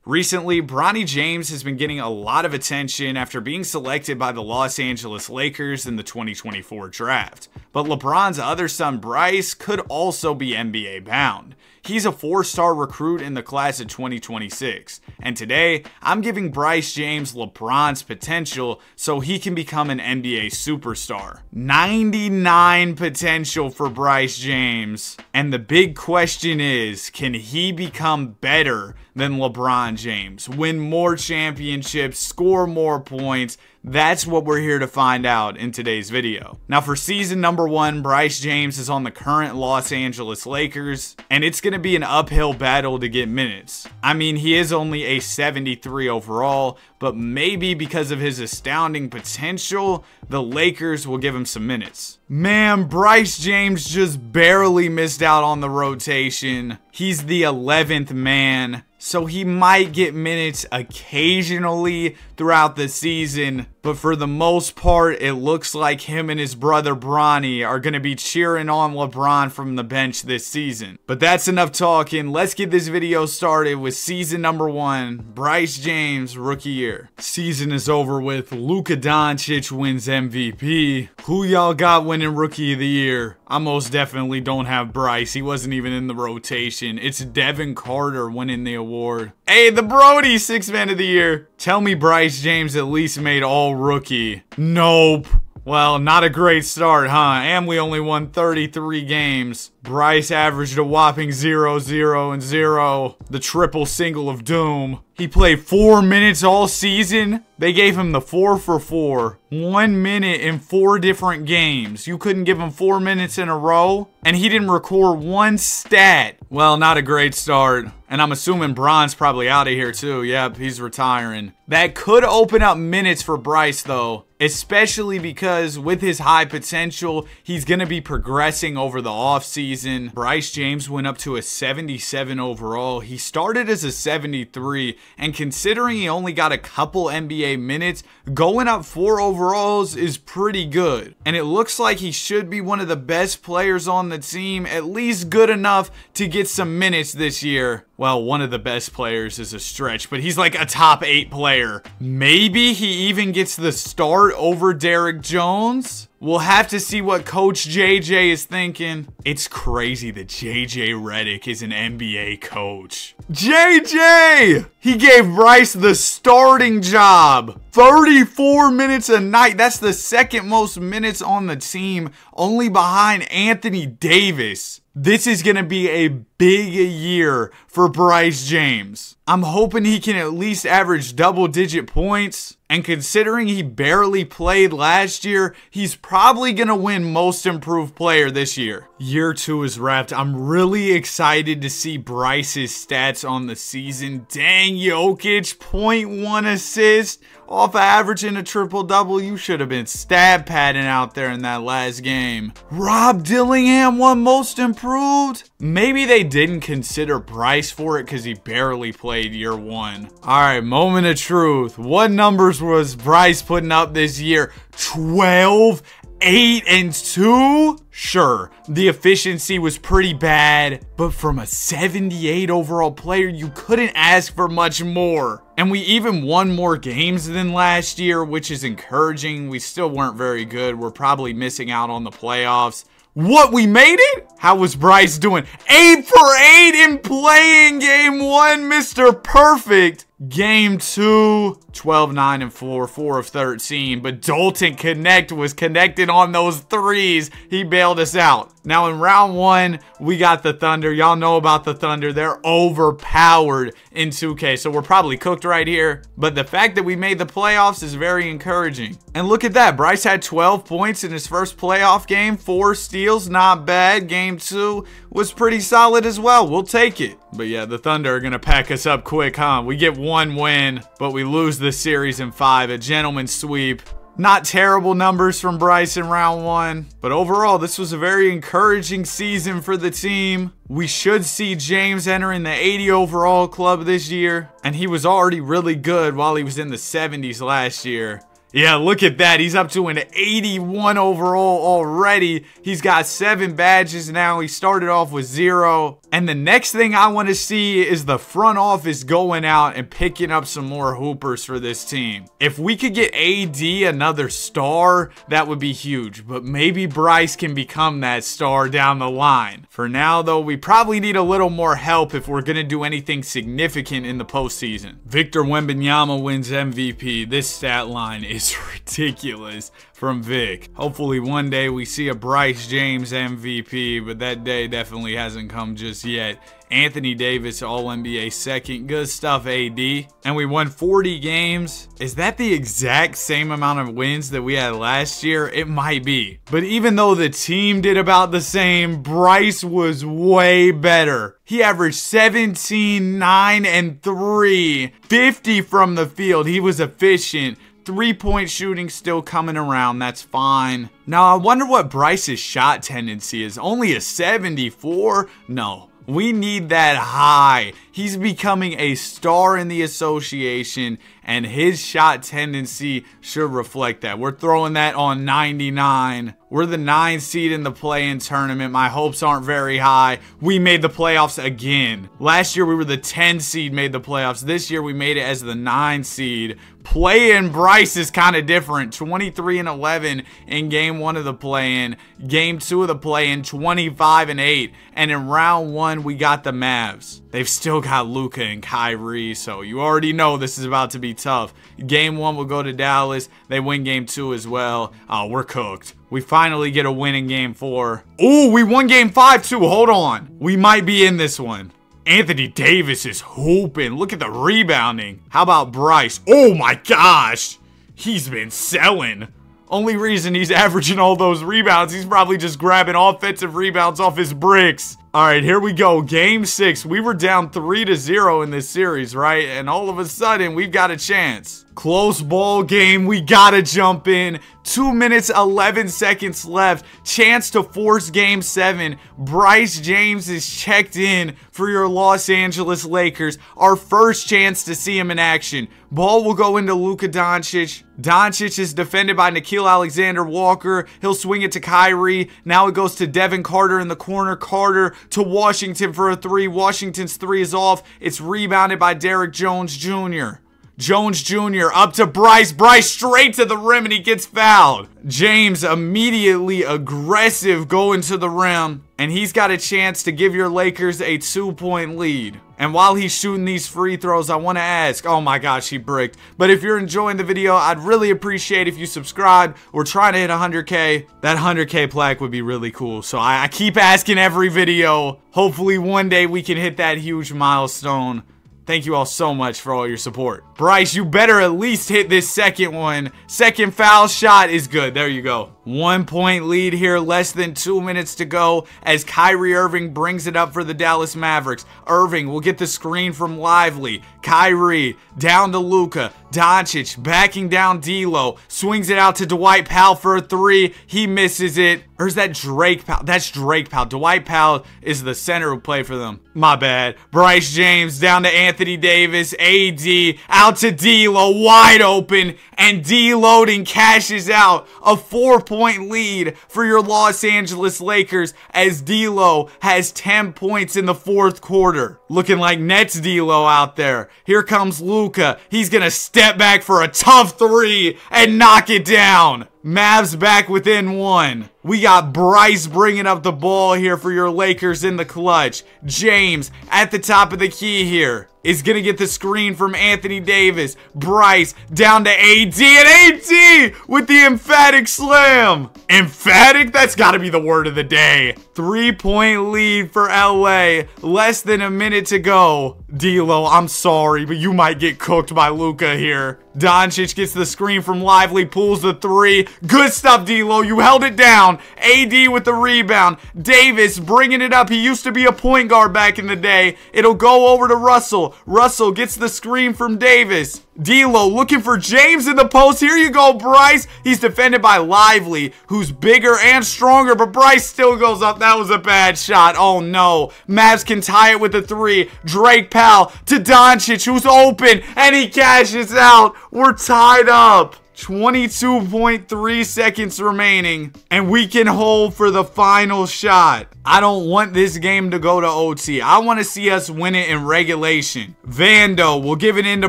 Recently, Bronny James has been getting a lot of attention after being selected by the Los Angeles Lakers in the 2024 draft. But LeBron's other son, Bryce, could also be NBA bound. He's a 4-star recruit in the class of 2026. And today, I'm giving Bryce James LeBron's potential so he can become an NBA superstar. 99 potential for Bryce James. And the big question is, can he become better than LeBron James? Win more championships, score more points? That's what we're here to find out in today's video. Now for season number 1, Bryce James is on the current Los Angeles Lakers, and it's going to be an uphill battle to get minutes. I mean, he is only a 73 overall, but maybe because of his astounding potential, the Lakers will give him some minutes. Man, Bryce James just barely missed out on the rotation. He's the 11th man, so he might get minutes occasionally throughout the season, but for the most part, it looks like him and his brother Bronny are going to be cheering on LeBron from the bench this season. But that's enough talking. Let's get this video started with season number 1, Bryce James, rookie year. Season is over with. Luka Doncic wins MVP. Who y'all got winning rookie of the year? I most definitely don't have Bryce. He wasn't even in the rotation. It's Devin Carter winning the award. Hey, the Brody, 6th man of the year. Tell me Bryce James at least made all rookie. Nope. Well, not a great start, huh? And we only won 33 games. Bryce averaged a whopping 0, 0, and 0. The triple single of doom. He played 4 minutes all season. They gave him the 4 for 4. 1 minute in 4 different games. You couldn't give him 4 minutes in a row. And he didn't record one stat. Well, not a great start. And I'm assuming Bron's probably out of here too. Yep, he's retiring. That could open up minutes for Bryce though. Especially because with his high potential, he's going to be progressing over the offseason. Bryce James went up to a 77 overall. He started as a 73, and considering he only got a couple NBA minutes, going up 4 overalls is pretty good. And it looks like he should be one of the best players on the team, at least good enough to get some minutes this year. Well, one of the best players is a stretch, but he's like a top 8 player. Maybe he even gets the start over Derrick Jones? We'll have to see what Coach JJ is thinking. It's crazy that JJ Redick is an NBA coach. JJ! He gave Bryce the starting job. 34 minutes a night. That's the second most minutes on the team, only behind Anthony Davis. This is going to be a big year for Bryce James. I'm hoping he can at least average double-digit points. And considering he barely played last year, he's probably going to win Most Improved Player this year. Year 2 is wrapped. I'm really excited to see Bryce's stats on the season. Dang, Jokic, 0.1 assist. Off of averaging a triple-double, you should have been stab padding out there in that last game. Rob Dillingham won Most Improved? Maybe they didn't consider Bryce for it because he barely played year 1. Alright, moment of truth. What numbers was Bryce putting up this year? 12, 8, and 2? Sure, the efficiency was pretty bad, but from a 78 overall player, you couldn't ask for much more. And we even won more games than last year, which is encouraging. We still weren't very good. We're probably missing out on the playoffs. What, we made it? How was Bryce doing? 8 for 8 in playing game 1, Mr. Perfect. Game 2, 12, 9, and 4, 4 of 13. But Dalton Connect was connected on those threes. He bailed us out. Now in round 1, we got the Thunder. Y'all know about the Thunder. They're overpowered in 2K. So we're probably cooked right here. But the fact that we made the playoffs is very encouraging. And look at that. Bryce had 12 points in his first playoff game. 4 steals. Not bad. Game 2 was pretty solid as well. We'll take it. But yeah, the Thunder are going to pack us up quick, huh? We get 1 win, but we lose this series in 5. A gentleman's sweep. Not terrible numbers from Bryce in round 1. But overall, this was a very encouraging season for the team. We should see James entering the 80 overall club this year. And he was already really good while he was in the 70s last year. Yeah, look at that. He's up to an 81 overall already. He's got 7 badges now. He started off with 0. And the next thing I want to see is the front office going out and picking up some more hoopers for this team. If we could get AD another star, that would be huge. But maybe Bryce can become that star down the line. For now, though, we probably need a little more help if we're going to do anything significant in the postseason. Victor Wembanyama wins MVP. This stat line is ridiculous from Vic. Hopefully one day we see a Bryce James MVP, but that day definitely hasn't come just yet. Anthony Davis, All-NBA second. Good stuff, AD. And we won 40 games. Is that the exact same amount of wins that we had last year? It might be. But even though the team did about the same, Bryce was way better. He averaged 17, 9, and 3. 50 from the field. He was efficient. 3-point shooting still coming around. That's fine. Now, I wonder what Bryce's shot tendency is. Only a 74? No. We need that high. He's becoming a star in the association, and his shot tendency should reflect that. We're throwing that on 99. We're the 9 seed in the play-in tournament. My hopes aren't very high. We made the playoffs again. Last year, we were the 10 seed, made the playoffs. This year, we made it as the 9 seed. Play-in Bryce is kind of different. 23-11 in game 1 of the play-in. Game 2 of the play-in, 25-8. And in round 1, we got the Mavs. They've still got Luka and Kyrie, so you already know this is about to be tough. Game 1 will go to Dallas. They win game 2 as well. Oh, we're cooked. We finally get a win in game 4. Ooh, we won game 5 too. Hold on. We might be in this one. Anthony Davis is hooping. Look at the rebounding. How about Bryce? Oh my gosh. He's been selling. Only reason he's averaging all those rebounds, he's probably just grabbing offensive rebounds off his bricks. All right, here we go. Game 6. We were down 3-0 in this series, right? And all of a sudden, we've got a chance. Close ball game. We gotta jump in. 2 minutes, 11 seconds left. Chance to force game 7. Bryce James is checked in for your Los Angeles Lakers. Our first chance to see him in action. Ball will go into Luka Doncic. Doncic is defended by Nickeil Alexander-Walker. He'll swing it to Kyrie. Now it goes to Devin Carter in the corner. Carter to Washington for a 3. Washington's 3 is off. It's rebounded by Derrick Jones Jr. Jones Jr. up to Bryce. Bryce straight to the rim and he gets fouled. James immediately aggressive going to the rim. And he's got a chance to give your Lakers a 2-point lead. And while he's shooting these free throws, I want to ask, oh my gosh, he bricked. But if you're enjoying the video, I'd really appreciate if you subscribe. We're trying to hit 100K. That 100K plaque would be really cool. So I keep asking every video. Hopefully one day we can hit that huge milestone. Thank you all so much for all your support. Bryce, you better at least hit this second one. Second foul shot is good. There you go. 1-point lead here. Less than 2 minutes to go as Kyrie Irving brings it up for the Dallas Mavericks. Irving will get the screen from Lively. Kyrie down to Luka. Doncic backing down D'Lo. Swings it out to Dwight Powell for a 3. He misses it. Or is that Drake Powell? That's Drake Powell. Dwight Powell is the center who played for them. My bad. Bryce James down to Anthony Davis. AD out to D'Lo. Wide open. And D-loading cashes out a 4-point lead for your Los Angeles Lakers as D'Lo has 10 points in the 4th quarter. Looking like Nets D'Lo out there. Here comes Luka. He's going to step back for a tough 3 and knock it down. Mavs back within 1. We got Bryce bringing up the ball here for your Lakers in the clutch. James at the top of the key here is going to get the screen from Anthony Davis. Bryce down to AD, and AD with the emphatic slam. Emphatic? That's got to be the word of the day. 3-point lead for LA. Less than a minute to go. D'Lo, I'm sorry, but you might get cooked by Luka here. Doncic gets the screen from Lively, pulls the 3. Good stuff, D'Lo. You held it down. AD with the rebound. Davis bringing it up. He used to be a point guard back in the day. It'll go over to Russell. Russell gets the screen from Davis. D'Lo looking for James in the post. Here you go, Bryce. He's defended by Lively, who's bigger and stronger, but Bryce still goes up. That was a bad shot. Oh, no. Mavs can tie it with a 3. Drake Powell to Doncic, who's open, and he cashes out. We're tied up. 22.3 seconds remaining, and we can hold for the final shot. I don't want this game to go to OT. I want to see us win it in regulation. Vando will give it into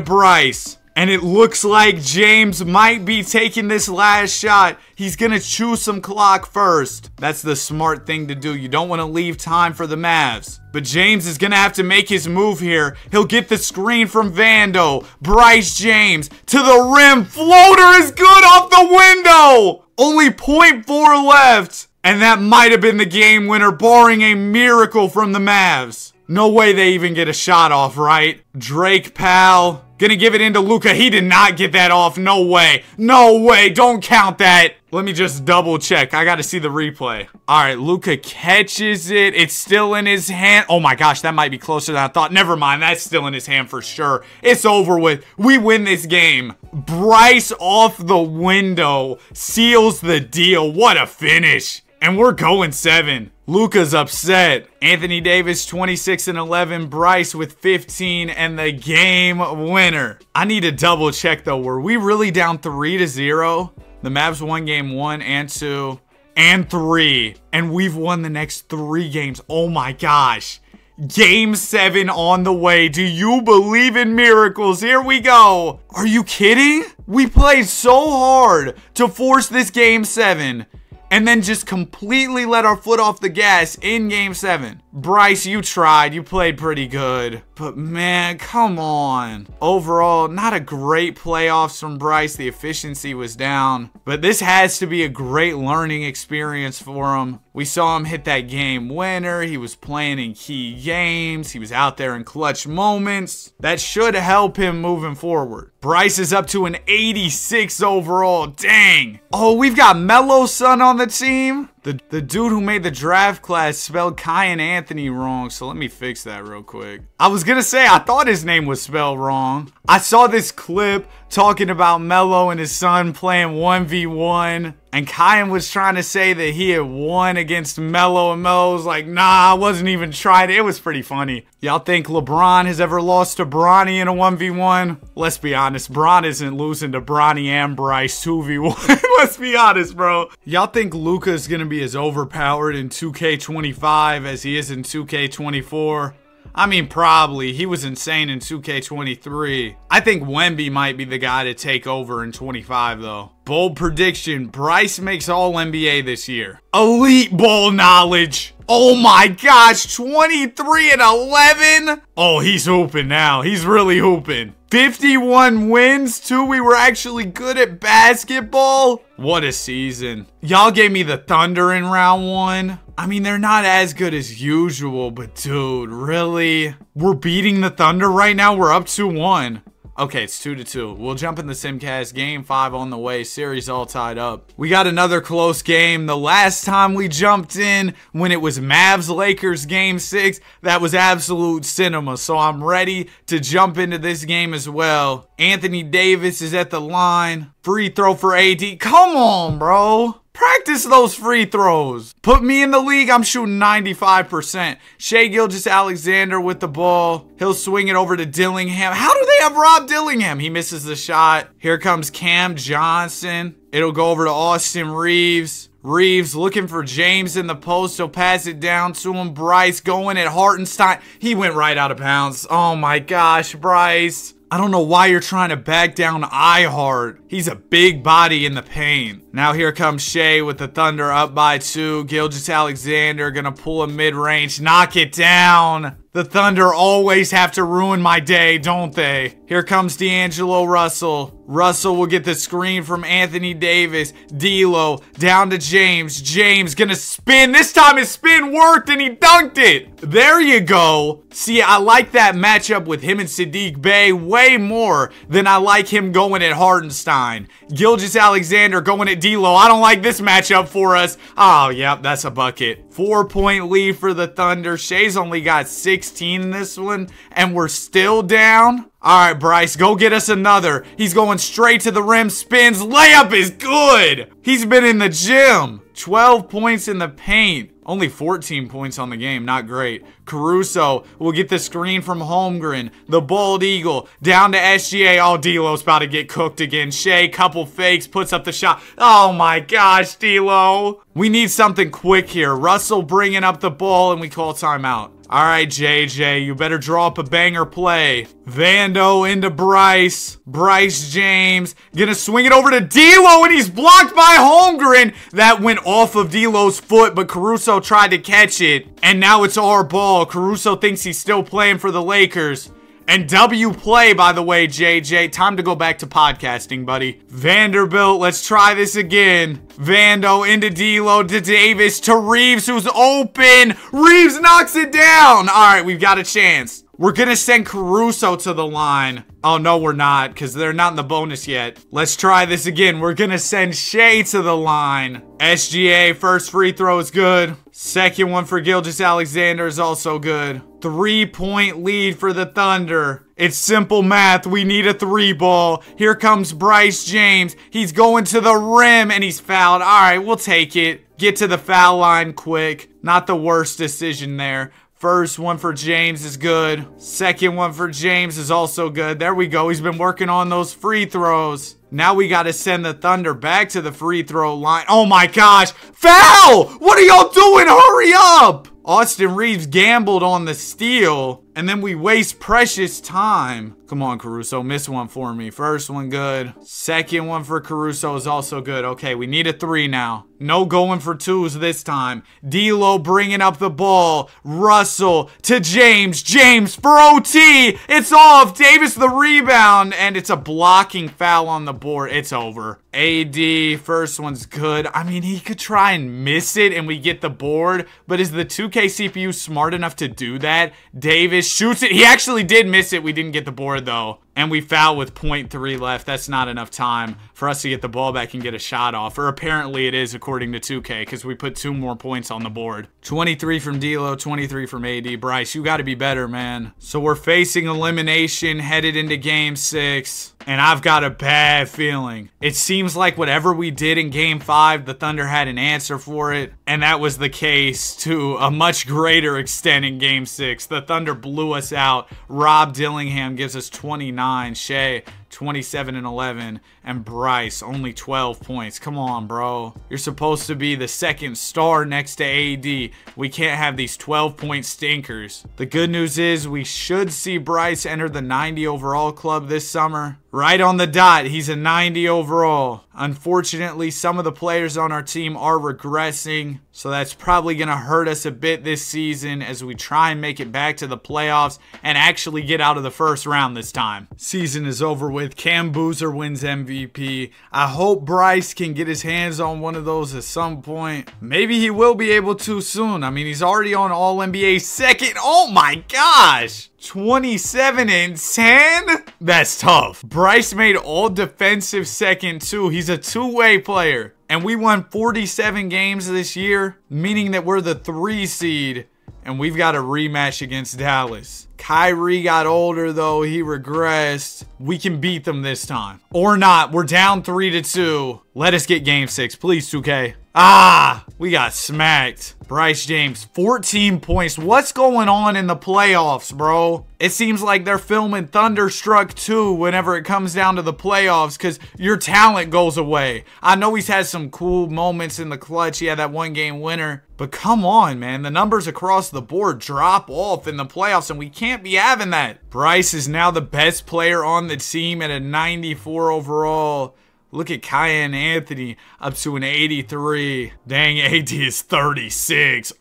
Bryce. And it looks like James might be taking this last shot. He's going to chew some clock first. That's the smart thing to do. You don't want to leave time for the Mavs. But James is going to have to make his move here. He'll get the screen from Vando. Bryce James to the rim. Floater is good off the window. Only 0.4 left. And that might have been the game winner, barring a miracle from the Mavs. No way they even get a shot off, right? Drake Powell. Gonna give it into Luka. He did not get that off. No way. No way. Don't count that. Let me just double check. I gotta see the replay. All right, Luka catches it. It's still in his hand. Oh my gosh, that might be closer than I thought. Never mind. That's still in his hand for sure. It's over with. We win this game. Bryce off the window seals the deal. What a finish. And we're going 7. Luka's upset. Anthony Davis 26 and 11. Bryce with 15 and the game winner. I need to double check though. Were we really down 3-0? The Mavs won game 1 and 2 and 3. And we've won the next 3 games. Oh my gosh. Game 7 on the way. Do you believe in miracles? Here we go. Are you kidding? We played so hard to force this game 7. And then just completely let our foot off the gas in game 7. Bryce, you tried. You played pretty good. But man, come on. Overall, not a great playoffs from Bryce. The efficiency was down. But this has to be a great learning experience for him. We saw him hit that game winner. He was playing in key games. He was out there in clutch moments. That should help him moving forward. Bryce is up to an 86 overall. Dang. Oh, we've got Melo's son on the team. The dude who made the draft class spelled Kyan Anthony wrong, so let me fix that real quick. I was gonna say, I thought his name was spelled wrong. I saw this clip talking about Melo and his son playing 1v1, and Kyan was trying to say that he had won against Melo, and Melo was like, nah, I wasn't even trying. It was pretty funny. Y'all think LeBron has ever lost to Bronny in a 1v1? Let's be honest, Bron isn't losing to Bronny and Bryce 2v1. Let's be honest, bro. Y'all think Luka is gonna be as overpowered in 2K25 as he is in 2K24? I mean, probably. He was insane in 2K23. I think Wemby might be the guy to take over in 25, though. Bold prediction. Bryce makes All-NBA this year. Elite ball knowledge. Oh my gosh. 23 and 11. Oh, he's hooping now. He's really hooping. 51 wins, too. We were actually good at basketball. What a season. Y'all gave me the Thunder in round 1. I mean, they're not as good as usual, but dude, really? We're beating the Thunder right now? We're up 2-1. Okay, it's 2-2. We'll jump in the Simcast. Game 5 on the way. Series all tied up. We got another close game. The last time we jumped in, when it was Mavs-Lakers Game 6, that was absolute cinema. So I'm ready to jump into this game as well. Anthony Davis is at the line. Free throw for AD. Come on, bro. Practice those free throws. Put me in the league, I'm shooting 95%. Shai Gilgeous-Alexander with the ball. He'll swing it over to Dillingham. How do they have Rob Dillingham? He misses the shot. Here comes Cam Johnson. It'll go over to Austin Reeves. Reeves looking for James in the post. He'll pass it down to him. Bryce going at Hartenstein. He went right out of bounds. Oh my gosh, Bryce. I don't know why you're trying to back down iHeart. He's a big body in the paint. Now here comes Shai with the Thunder up by 2. Gilgeous-Alexander gonna pull a mid-range. Knock it down. The Thunder always have to ruin my day, don't they? Here comes D'Angelo Russell. Russell will get the screen from Anthony Davis. D'Lo down to James. James gonna spin. This time his spin worked and he dunked it. There you go. See, I like that matchup with him and Sadiq Bey way more than I like him going at Hartenstein. Gilgeous-Alexander going at D'Lo. I don't like this matchup for us. Oh, yep, that's a bucket. 4-point lead for the Thunder. Shai's only got 16 in this one, and we're still down. All right, Bryce, go get us another. He's going straight to the rim, spins. Layup is good. He's been in the gym. 12 points in the paint. Only 14 points on the game, not great. Caruso will get the screen from Holmgren. The bald eagle down to SGA. Oh, D'Lo's about to get cooked again. Shea, couple fakes, puts up the shot. Oh my gosh, D'Lo. We need something quick here. Russell bringing up the ball, and we call timeout. All right, JJ, you better draw up a banger play. Vando into Bryce. Bryce James gonna swing it over to D'Lo, and he's blocked by Holmgren. That went off of D'Lo's foot, but Caruso tried to catch it, and now it's our ball. Caruso thinks he's still playing for the Lakers. And W play, by the way, JJ. Time to go back to podcasting, buddy. Vanderbilt, let's try this again. Vando into D'Lo to Davis to Reeves, who's open. Reeves knocks it down. All right, we've got a chance. We're going to send Caruso to the line. Oh, no, we're not, because they're not in the bonus yet. Let's try this again. We're going to send Shea to the line. SGA, first free throw is good. Second one for Gilgeous-Alexander is also good. 3-point lead for the Thunder. It's simple math. We need a 3-ball. Here comes Bryce James. He's going to the rim, and he's fouled. All right, we'll take it. Get to the foul line quick. Not the worst decision there. First one for James is good. Second one for James is also good. There we go. He's been working on those free throws. Now we got to send the Thunder back to the free throw line. Oh my gosh. Foul! What are y'all doing? Hurry up! Austin Reeves gambled on the steal, and then we waste precious time. Come on, Caruso. Miss one for me. First one good. Second one for Caruso is also good. Okay, we need a 3 now. No going for 2s this time. D'Lo bringing up the ball. Russell to James. James for OT. It's off. Davis the rebound, and it's a blocking foul on the board. It's over. AD, first one's good. I mean, he could try and miss it, and we get the board, but is the 2K CPU smart enough to do that? Davis shoots it. He actually did miss it. We didn't get the board, though. And we foul with 0.3 left. That's not enough time for us to get the ball back and get a shot off. Or apparently it is, according to 2K, because we put 2 more points on the board. 23 from D'Lo, 23 from AD. Bryce, you got to be better, man. So we're facing elimination, headed into Game 6. And I've got a bad feeling. It seems like whatever we did in Game 5, the Thunder had an answer for it. And that was the case to a much greater extent in Game 6. The Thunder blew us out. Rob Dillingham gives us 29. Shea, 27 and 11, and Bryce only 12 points. Come on, bro. You're supposed to be the second star next to AD. We can't have these 12-point stinkers. The good news is we should see Bryce enter the 90 overall club this summer. Right on the dot, he's a 90 overall. Unfortunately, some of the players on our team are regressing, so that's probably going to hurt us a bit this season as we try and make it back to the playoffs and actually get out of the first round this time. Season is over with. Cam Boozer wins MVP. I hope Bryce can get his hands on one of those at some point. Maybe he will be able to soon. I mean, he's already on All-NBA second. Oh my gosh! 27 and 10? That's tough. Bryce made all defensive second too. He's a two-way player. And we won 47 games this year, meaning that we're the 3 seed. And we've got a rematch against Dallas. Kyrie got older though. He regressed. We can beat them this time. Or not. We're down 3-2. Let us get Game 6. Please, 2K. Ah, we got smacked. Bryce James, 14 points. What's going on in the playoffs, bro? It seems like they're filming Thunderstruck 2 whenever it comes down to the playoffs because your talent goes away. I know he's had some cool moments in the clutch. He had that 1-game winner. But come on, man. The numbers across the board drop off in the playoffs, and we can't be having that. Bryce is now the best player on the team at a 94 overall. Look at Kyan Anthony up to an 83. Dang, AD is 36.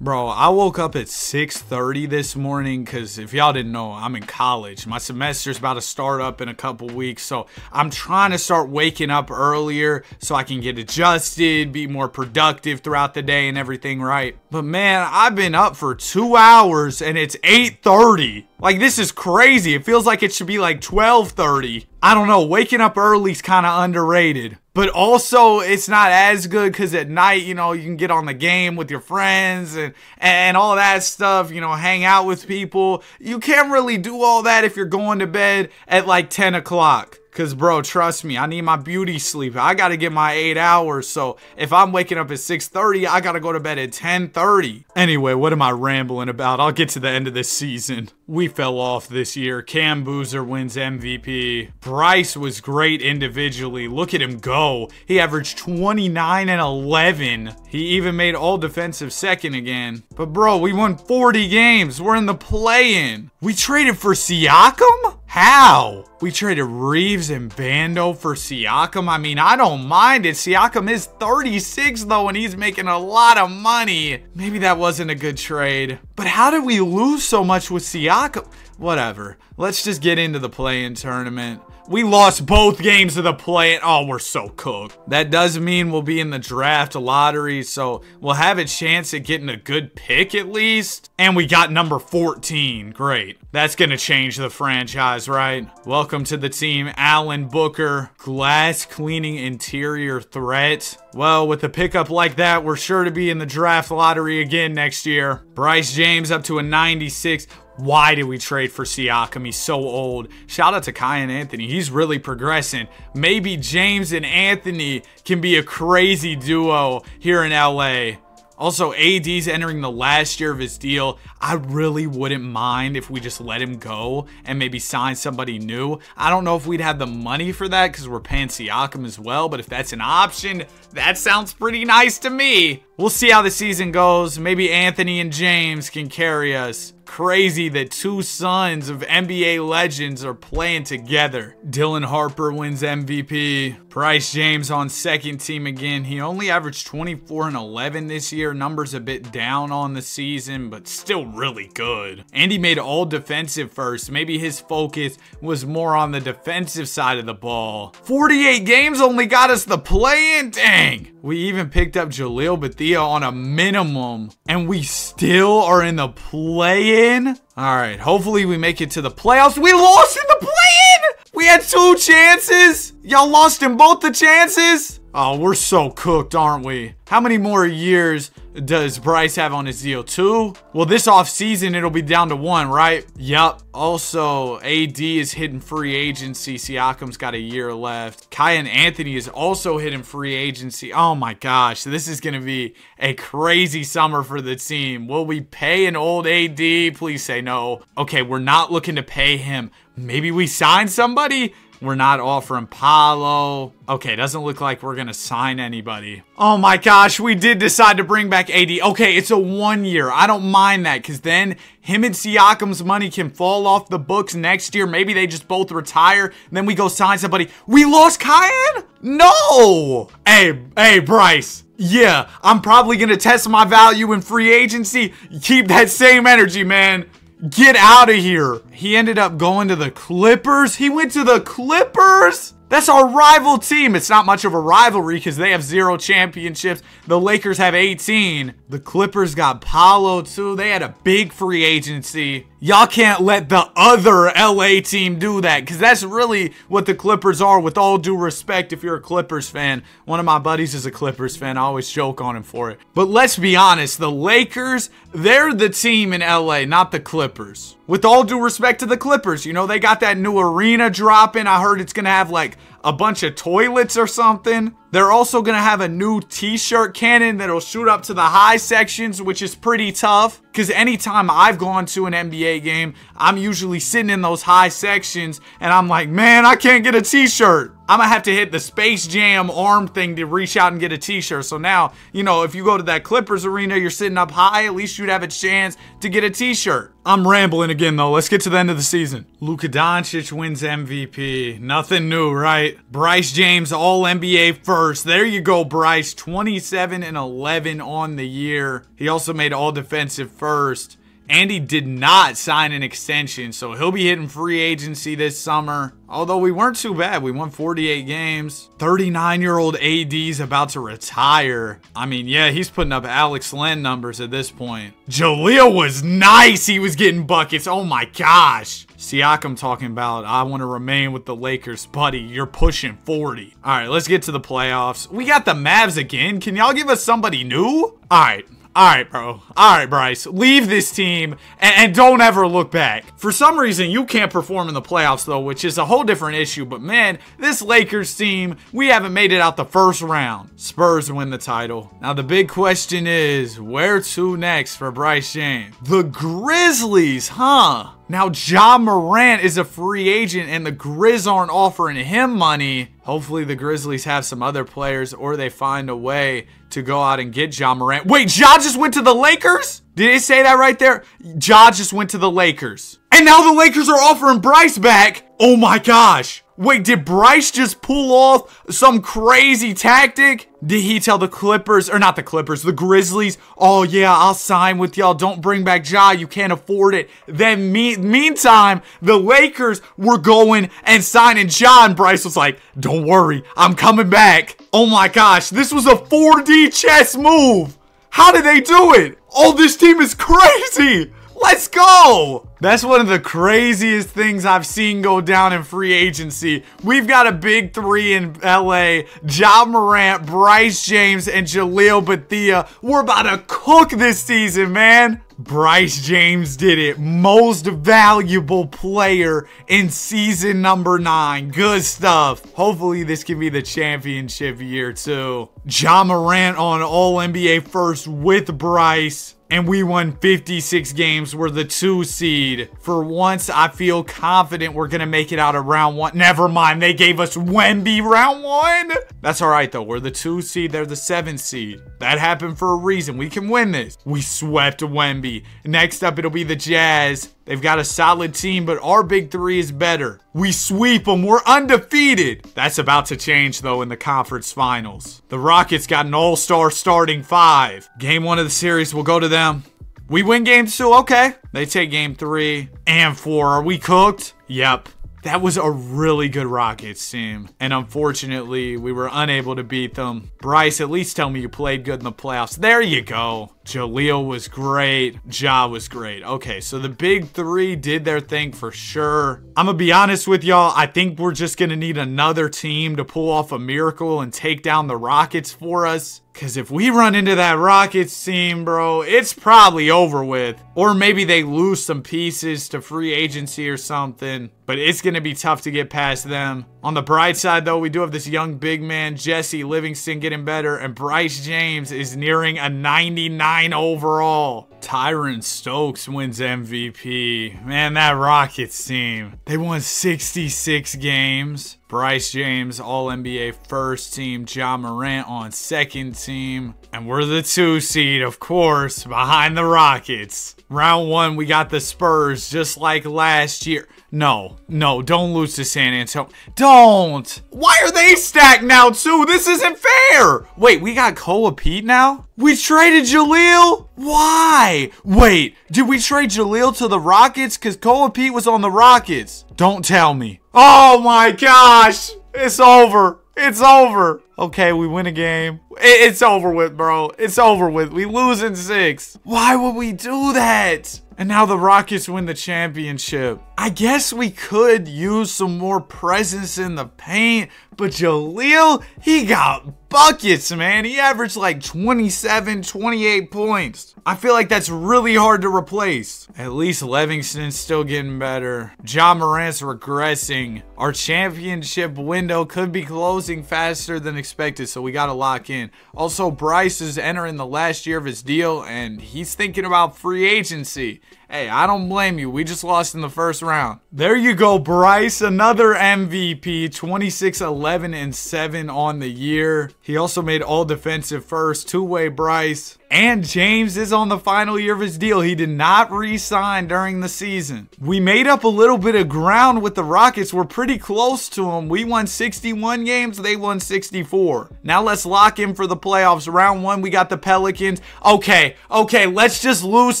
Bro, I woke up at 6:30 this morning because if y'all didn't know, I'm in college. My semester's about to start up in a couple weeks, so I'm trying to start waking up earlier so I can get adjusted, be more productive throughout the day and everything, right? But man, I've been up for 2 hours and it's 8:30. Like, this is crazy. It feels like it should be like 12:30. I don't know. Waking up early is kind of underrated. But also, it's not as good because at night, you know, you can get on the game with your friends and all that stuff, you know, hang out with people. You can't really do all that if you're going to bed at like 10 o'clock. Cause bro, trust me, I need my beauty sleep. I gotta get my 8 hours. So if I'm waking up at 6:30, I gotta go to bed at 10:30. Anyway, what am I rambling about? I'll get to the end of this season. We fell off this year. Cam Boozer wins MVP. Bryce was great individually. Look at him go. He averaged 29 and 11. He even made all defensive second again. But bro, we won 40 games. We're in the play-in. We traded for Siakam? How? We traded Reeves and Bando for Siakam? I mean, I don't mind it. Siakam is 36 though, and he's making a lot of money. Maybe that wasn't a good trade. But how did we lose so much with Siakam? Whatever. Let's just get into the play-in tournament. We lost both games of the play-in. Oh, we're so cooked. That does mean we'll be in the draft lottery, so we'll have a chance at getting a good pick at least. And we got number 14. Great. That's gonna change the franchise, right? Welcome to the team, Allen Booker. Glass cleaning interior threat. Well, with a pickup like that, we're sure to be in the draft lottery again next year. Bryce James up to a 96. Why did we trade for Siakam? He's so old. Shout out to Kai and Anthony. He's really progressing. Maybe James and Anthony can be a crazy duo here in LA. Also, AD's entering the last year of his deal. I really wouldn't mind if we just let him go and maybe sign somebody new. I don't know if we'd have the money for that because we're paying Siakam as well. But if that's an option, that sounds pretty nice to me. We'll see how the season goes. Maybe Anthony and James can carry us. Crazy that two sons of NBA legends are playing together. Dylan Harper wins MVP. Bryce James on second team again. He only averaged 24 and 11 this year. Numbers a bit down on the season, but still really good. And he made all defensive first. Maybe his focus was more on the defensive side of the ball. 48 games only got us the play-in? Dang. We even picked up Jaleel Bethea on a minimum, and we still are in the play-in? All right, hopefully we make it to the playoffs. We lost in the play-in! We had 2 chances? Y'all lost in both the chances? Oh, we're so cooked, aren't we? How many more years does Bryce have on his deal? 2? Well, this offseason, it'll be down to 1, right? Yup. Also, AD is hitting free agency. Siakam's got a year left. Kai and Anthony is also hitting free agency. Oh my gosh, this is going to be a crazy summer for the team. Will we pay an old AD? Please say no. Okay, we're not looking to pay him. Maybe we sign somebody? We're not offering Paolo. Okay, doesn't look like we're going to sign anybody. Oh my gosh, we did decide to bring back AD. Okay, it's a 1 year. I don't mind that because then him and Siakam's money can fall off the books next year. Maybe they just both retire. And then we go sign somebody. We lost Kyan? No. Hey, Bryce. Yeah, I'm probably going to test my value in free agency. Keep that same energy, man. Get out of here. He ended up going to the Clippers. He went to the Clippers? That's our rival team. It's not much of a rivalry because they have 0 championships. The Lakers have 18. The Clippers got Paolo too. They had a big free agency. Y'all can't let the other LA team do that because that's really what the Clippers are, with all due respect if you're a Clippers fan. One of my buddies is a Clippers fan. I always joke on him for it. But let's be honest, the Lakers, they're the team in LA, not the Clippers. With all due respect to the Clippers, you know, they got that new arena dropping. I heard it's going to have like a bunch of toilets or something. They're also going to have a new t-shirt cannon that'll shoot up to the high sections, which is pretty tough. Because anytime I've gone to an NBA game, I'm usually sitting in those high sections and I'm like, man, I can't get a t-shirt. I'm going to have to hit the Space Jam arm thing to reach out and get a t-shirt. So now, you know, if you go to that Clippers arena, you're sitting up high, at least you'd have a chance to get a t-shirt. I'm rambling again, though. Let's get to the end of the season. Luka Doncic wins MVP. Nothing new, right? Bryce James, All-NBA first. There you go, Bryce. 27 and 11 on the year. He also made All-Defensive first. And he did not sign an extension, so he'll be hitting free agency this summer. Although we weren't too bad. We won 48 games. 39-year-old AD's about to retire. I mean, yeah, he's putting up Alex Len numbers at this point. Jaleel was nice. He was getting buckets. Oh my gosh. Siakam talking about, I want to remain with the Lakers. Buddy, you're pushing 40. All right, let's get to the playoffs. We got the Mavs again. Can y'all give us somebody new? All right. All right, bro. All right, Bryce. Leave this team and don't ever look back. For some reason, you can't perform in the playoffs, though, which is a whole different issue. But, man, this Lakers team, we haven't made it out the first round. Spurs win the title. Now, the big question is, where to next for Bryce James? The Grizzlies, huh? Now, Ja Morant is a free agent and the Grizz aren't offering him money. Hopefully, the Grizzlies have some other players or they find a way to go out and get Ja Morant. Wait, Ja just went to the Lakers? Did it say that right there? Ja just went to the Lakers. And now the Lakers are offering Bryce back. Oh my gosh. Wait, did Bryce just pull off some crazy tactic? Did he tell the Clippers, or not the Clippers, the Grizzlies, oh yeah, I'll sign with y'all, don't bring back Ja, you can't afford it. Then meantime, the Lakers were going and signing Ja, and Bryce was like, don't worry, I'm coming back. Oh my gosh, this was a 4D chess move. How did they do it? Oh, this team is crazy. Let's go! That's one of the craziest things I've seen go down in free agency. We've got a big three in LA. Ja Morant, Bryce James, and Jaleel Bethea. We're about to cook this season, man. Bryce James did it. Most valuable player in season number 9. Good stuff. Hopefully this can be the championship year too. Ja Morant on All-NBA first with Bryce. And we won 56 games. We're the 2 seed. For once, I feel confident we're going to make it out of round 1. Never mind. They gave us Wemby round 1. That's all right, though. We're the 2 seed. They're the 7 seed. That happened for a reason. We can win this. We swept Wemby. Next up, it'll be the Jazz. They've got a solid team, but our big 3 is better. We sweep them. We're undefeated. That's about to change, though, in the conference finals. The Rockets got an all-star starting 5. Game 1 of the series will go to them. We win game 2. Okay. They take game 3 and 4. Are we cooked? Yep. That was a really good Rockets team. And unfortunately, we were unable to beat them. Bryce, at least tell me you played good in the playoffs. There you go. Jaleel was great. Ja was great. Okay, so the big 3 did their thing for sure. I'm going to be honest with y'all. I think we're just going to need another team to pull off a miracle and take down the Rockets for us. Because if we run into that Rockets team, bro, it's probably over with. Or maybe they lose some pieces to free agency or something. But it's going to be tough to get past them. On the bright side, though, we do have this young big man, Jesse Livingston, getting better. And Bryce James is nearing a 99 overall. Tyron Stokes wins MVP. Man, that Rockets team. They won 66 games. Bryce James, All-NBA first team. Ja Morant on second team. And we're the 2 seed, of course, behind the Rockets. Round 1, we got the Spurs, just like last year. No, don't lose to San Antonio. Don't! Why are they stacked now, too? This isn't fair! Wait, we got Koa Pete now? We traded Jaleel? Why? Wait, did we trade Jaleel to the Rockets? Because Koa Pete was on the Rockets. Don't tell me. Oh my gosh! It's over. It's over. Okay, we win a game. It's over with, bro. It's over with. We lose in 6. Why would we do that? And now the Rockets win the championship. I guess we could use some more presence in the paint, but Jaleel, he got buckets, man. He averaged like 27, 28 points. I feel like that's really hard to replace. At least Livingston's still getting better. Ja Morant's regressing. Our championship window could be closing faster than expected, so we got to lock in. Also, Bryce is entering the last year of his deal, and he's thinking about free agency. Hey, I don't blame you. We just lost in the first round. There you go, Bryce. Another MVP. 26, 11, and 7 on the year. He also made all defensive first. Two-way Bryce. And James is on the final year of his deal. He did not re-sign during the season. We made up a little bit of ground with the Rockets. We're pretty close to them. We won 61 games. They won 64. Now let's lock in for the playoffs. Round 1, we got the Pelicans. Okay, let's just lose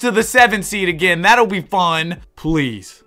to the 7 seed again. That'll be fun. Please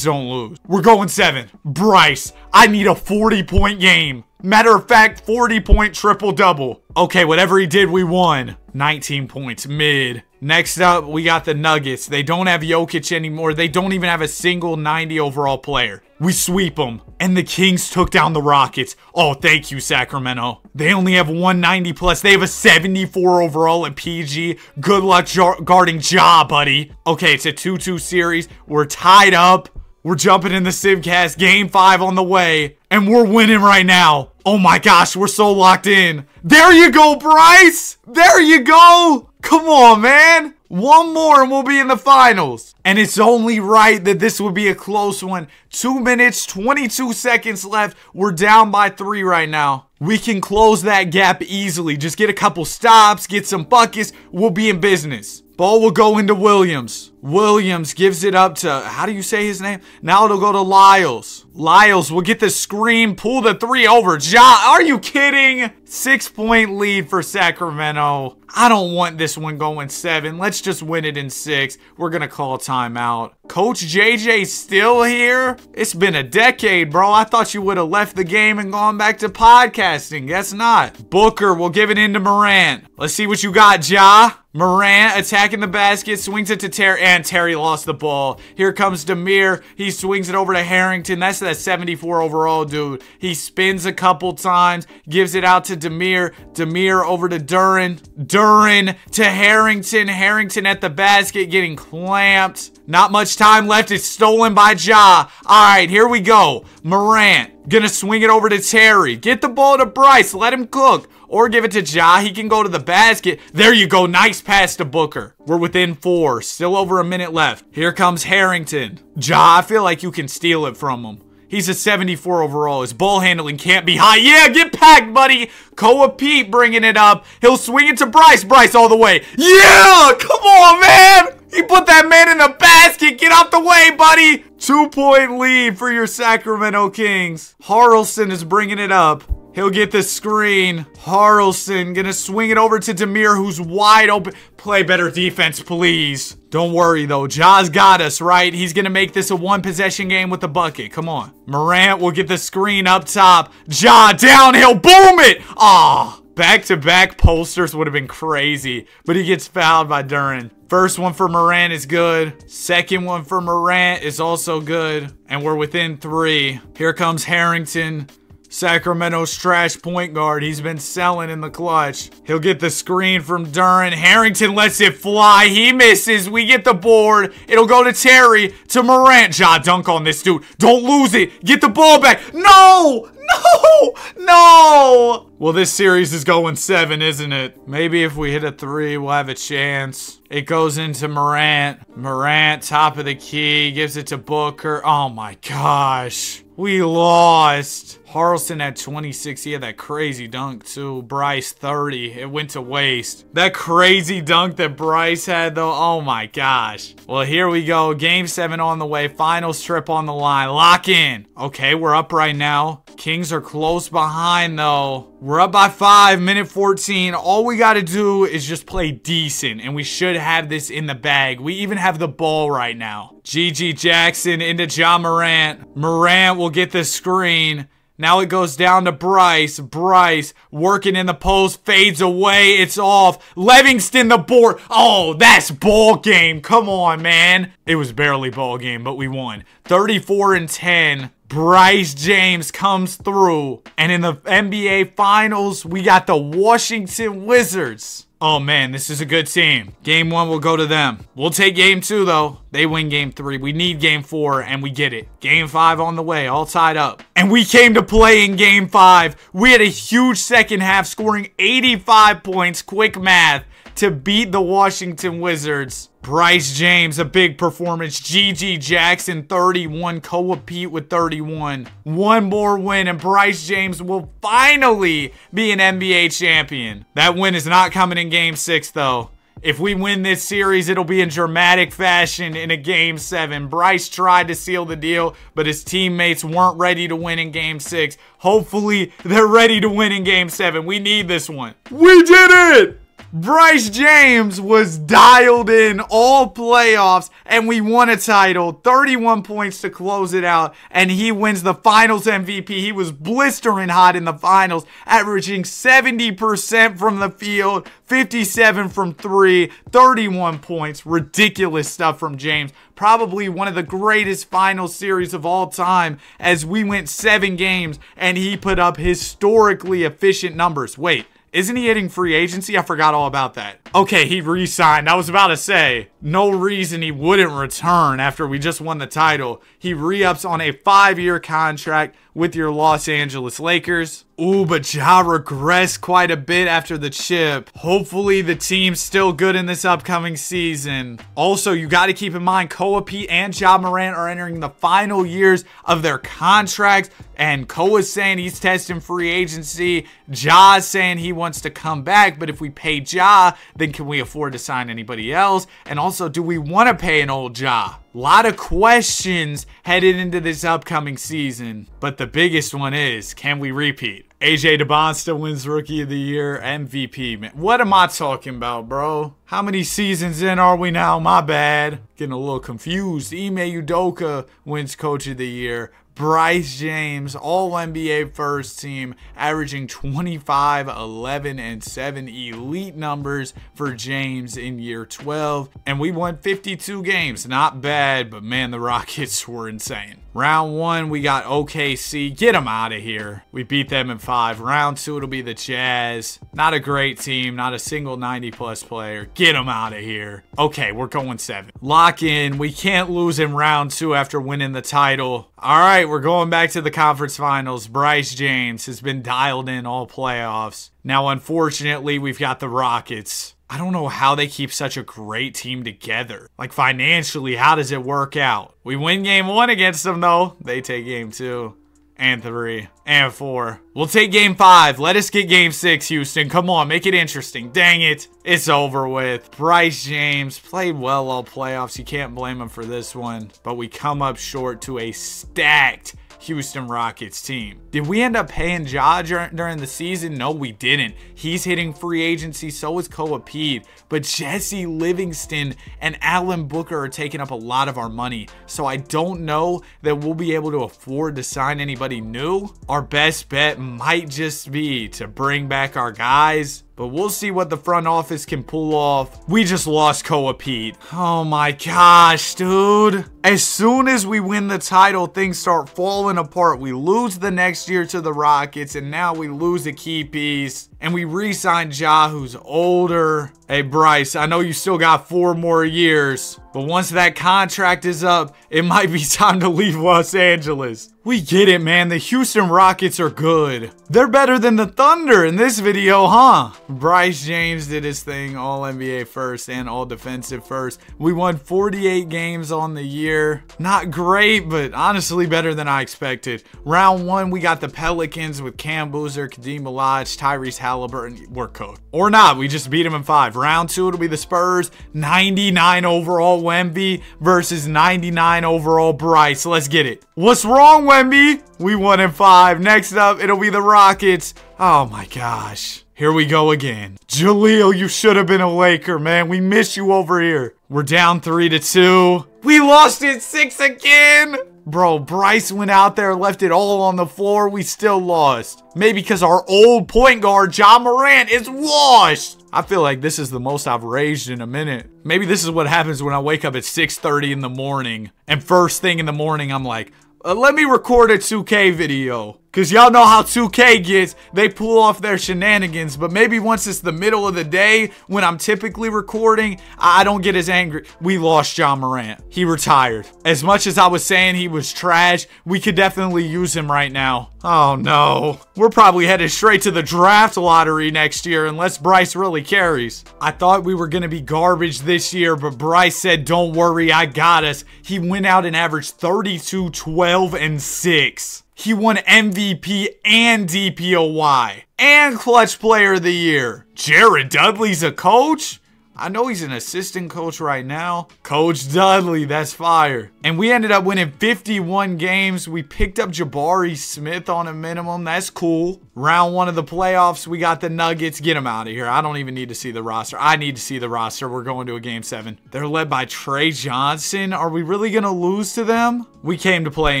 don't lose. We're going 7. Bryce, I need a 40-point game. Matter of fact, 40-point triple-double. Okay, whatever he did, we won. 19 points mid. Next up, we got the Nuggets. They don't have Jokic anymore. They don't even have a single 90 overall player. We sweep them. And the Kings took down the Rockets. Oh, thank you, Sacramento. They only have 190 plus. They have a 74 overall at PG. Good luck guarding Ja, buddy. Okay, it's a 2-2 series. We're tied up. We're jumping in the Simcast. Game 5 on the way. And we're winning right now. Oh my gosh, we're so locked in. There you go, Bryce. There you go. Come on, man. One more and we'll be in the finals. And it's only right that this would be a close one. 2 minutes, 22 seconds left. We're down by 3 right now. We can close that gap easily. Just get a couple stops, get some buckets. We'll be in business. Ball will go into Williams. Williams gives it up to, how do you say his name? Now it'll go to Lyles. Lyles will get the screen, pull the 3 over. Ja, are you kidding? 6-point lead for Sacramento. I don't want this one going 7. Let's just win it in 6. We're going to call timeout. Coach JJ still here? It's been a decade, bro. I thought you would have left the game and gone back to podcasting. Guess not. Booker will give it into Morant. Let's see what you got, Ja. Morant attacking the basket, swings it to Terry, and Terry lost the ball. Here comes Demir. He swings it over to Harrington. That's that 74 overall dude. He spins a couple times, gives it out to Demir. Demir over to Duren. Duren to Harrington. Harrington at the basket getting clamped. Not much time left. It's stolen by Ja. All right, here we go. Morant gonna swing it over to Terry. Get the ball to Bryce. Let him cook. Or give it to Ja. He can go to the basket. There you go. Nice pass to Booker. We're within 4. Still over a minute left. Here comes Harrington. Ja, I feel like you can steal it from him. He's a 74 overall. His ball handling can't be high. Yeah, get packed, buddy. Koa Pete bringing it up. He'll swing it to Bryce. Bryce all the way. Yeah, come on, man. He put that man in the basket. Get out the way, buddy. 2-point lead for your Sacramento Kings. Harrelson is bringing it up. He'll get the screen. Harrelson gonna swing it over to Demir, who's wide open. Play better defense, please. Don't worry, though. Ja's got us, right? He's gonna make this a 1-possession game with the bucket. Come on. Morant will get the screen up top. Ja downhill. Boom it! Ah, back-to-back posters would have been crazy, but he gets fouled by Duren. First one for Morant is good. Second one for Morant is also good. And we're within 3. Here comes Harrington. Sacramento's trash point guard. He's been selling in the clutch. He'll get the screen from Duren. Harrington lets it fly. He misses. We get the board. It'll go to Terry. To Morant. Ja, dunk on this dude. Don't lose it. Get the ball back. No! No! No! Well, this series is going 7, isn't it? Maybe if we hit a 3, we'll have a chance. It goes into Morant. Morant, top of the key. Gives it to Booker. Oh, my gosh. We lost. Harrelson had 26. He had that crazy dunk, too. Bryce, 30. It went to waste. That crazy dunk that Bryce had, though. Oh, my gosh. Well, here we go. Game 7 on the way. Finals trip on the line. Lock in. Okay, we're up right now. Kings are close behind, though. We're up by 5. Minute 14. All we got to do is just play decent, and we should have this in the bag. We even have the ball right now. GG Jackson into Ja Morant. Morant will get the screen. Now it goes down to Bryce. Bryce working in the post, fades away. It's off. Livingston the board. Oh, that's ball game. Come on, man. It was barely ball game, but we won. 34-10. Bryce James comes through. And in the NBA Finals, we got the Washington Wizards. Oh, man, this is a good team. Game 1 will go to them. We'll take Game 2, though. They win Game 3. We need Game 4, and we get it. Game 5 on the way, all tied up. And we came to play in Game 5. We had a huge second half, scoring 85 points, quick math, to beat the Washington Wizards. Bryce James, a big performance. GG Jackson, 31. Koa Pete with 31. One more win, and Bryce James will finally be an NBA champion. That win is not coming in Game 6, though. If we win this series, it'll be in dramatic fashion in a Game 7. Bryce tried to seal the deal, but his teammates weren't ready to win in Game 6. Hopefully, they're ready to win in Game 7. We need this one. We did it! Bryce James was dialed in all playoffs, and we won a title. 31 points to close it out, and he wins the Finals MVP. He was blistering hot in the finals, averaging 70% from the field, 57 from 3, 31 points. Ridiculous stuff from James. Probably one of the greatest final series of all time, as we went 7 games, and he put up historically efficient numbers. Wait. Isn't he hitting free agency? I forgot all about that. Okay, he re-signed. I was about to say, no reason he wouldn't return after we just won the title. He re-ups on a 5-year contract with your Los Angeles Lakers. Ooh, but Ja regressed quite a bit after the chip. Hopefully the team's still good in this upcoming season. Also, you got to keep in mind, Koa Pete and Ja Morant are entering the final years of their contracts, and Koa's saying he's testing free agency. Ja's saying he wants to come back, but if we pay Ja, then can we afford to sign anybody else? And also, do we want to pay an old Ja? A lot of questions headed into this upcoming season, but the biggest one is, can we repeat? AJ DeBon still wins Rookie of the Year, MVP, man. What am I talking about, bro? How many seasons in are we now? My bad. Getting a little confused. Ime Udoka wins Coach of the Year. Bryce James, All-NBA first team, averaging 25, 11, and 7. Elite numbers for James in year 12. And we won 52 games. Not bad, but man, the Rockets were insane. Round 1, we got OKC. Get them out of here. We beat them in 5. Round 2, it'll be the Jazz. Not a great team. Not a single 90-plus player. Get them out of here. Okay, we're going 7. Lock in. We can't lose in round 2 after winning the title. All right, we're going back to the conference finals. Bryce James has been dialed in all playoffs. Now, unfortunately, we've got the Rockets. I don't know how they keep such a great team together. Like, financially, how does it work out? We win game 1 against them, though. They take game 2 and 3 and 4. We'll take game 5. Let us get game 6, Houston. Come on, make it interesting. Dang it. It's over with. Bryce James played well all playoffs. You can't blame him for this one. But we come up short to a stacked Houston Rockets team. Did we end up paying Ja during the season? No, we didn't. He's hitting free agency, so is Koa Pete. But Jesse Livingston and Allen Booker are taking up a lot of our money. So I don't know that we'll be able to afford to sign anybody new. Our best bet might just be to bring back our guys. But we'll see what the front office can pull off. We just lost Koa Pete. Oh my gosh, dude. As soon as we win the title, things start falling apart. We lose the next year to the Rockets, and now we lose a key piece. And we re-sign Ja, who's older. Hey, Bryce, I know you still got 4 more years. But once that contract is up, it might be time to leave Los Angeles. We get it, man. The Houston Rockets are good. They're better than the Thunder in this video, huh? Bryce James did his thing, All-NBA first and All-Defensive first. We won 48 games on the year. Not great, but honestly better than I expected. Round 1, we got the Pelicans with Cam Boozer, Kadeem Elaj, Tyrese Halliburton. We're cooked. Or not, we just beat them in 5. Round 2, it'll be the Spurs. 99 overall Wemby versus 99 overall Bryce. Let's get it. What's wrong, Wemby? We won in 5. Next up, it'll be the Rockets. Oh my gosh. Here we go again. Jaleel, you should have been a Laker, man. We miss you over here. We're down 3-2. We lost in 6 again. Bro, Bryce went out there, left it all on the floor. We still lost. Maybe because our old point guard, Ja Morant, is washed. I feel like this is the most I've raged in a minute. Maybe this is what happens when I wake up at 6:30 in the morning. And first thing in the morning, I'm like, let me record a 2K video. Because y'all know how 2K gets. They pull off their shenanigans. But maybe once it's the middle of the day, when I'm typically recording, I don't get as angry. We lost Ja Morant. He retired. As much as I was saying he was trash, we could definitely use him right now. Oh no. We're probably headed straight to the draft lottery next year unless Bryce really carries. I thought we were going to be garbage this year, but Bryce said, don't worry, I got us. He went out and averaged 32, 12, and 6. He won MVP and DPOY and Clutch Player of the Year. Jared Dudley's a coach? I know he's an assistant coach right now. Coach Dudley, that's fire. And we ended up winning 51 games. We picked up Jabari Smith on a minimum. That's cool. Round 1 of the playoffs, we got the Nuggets. Get them out of here. I don't even need to see the roster. I need to see the roster. We're going to a game 7. They're led by Trey Johnson. Are we really going to lose to them? We came to play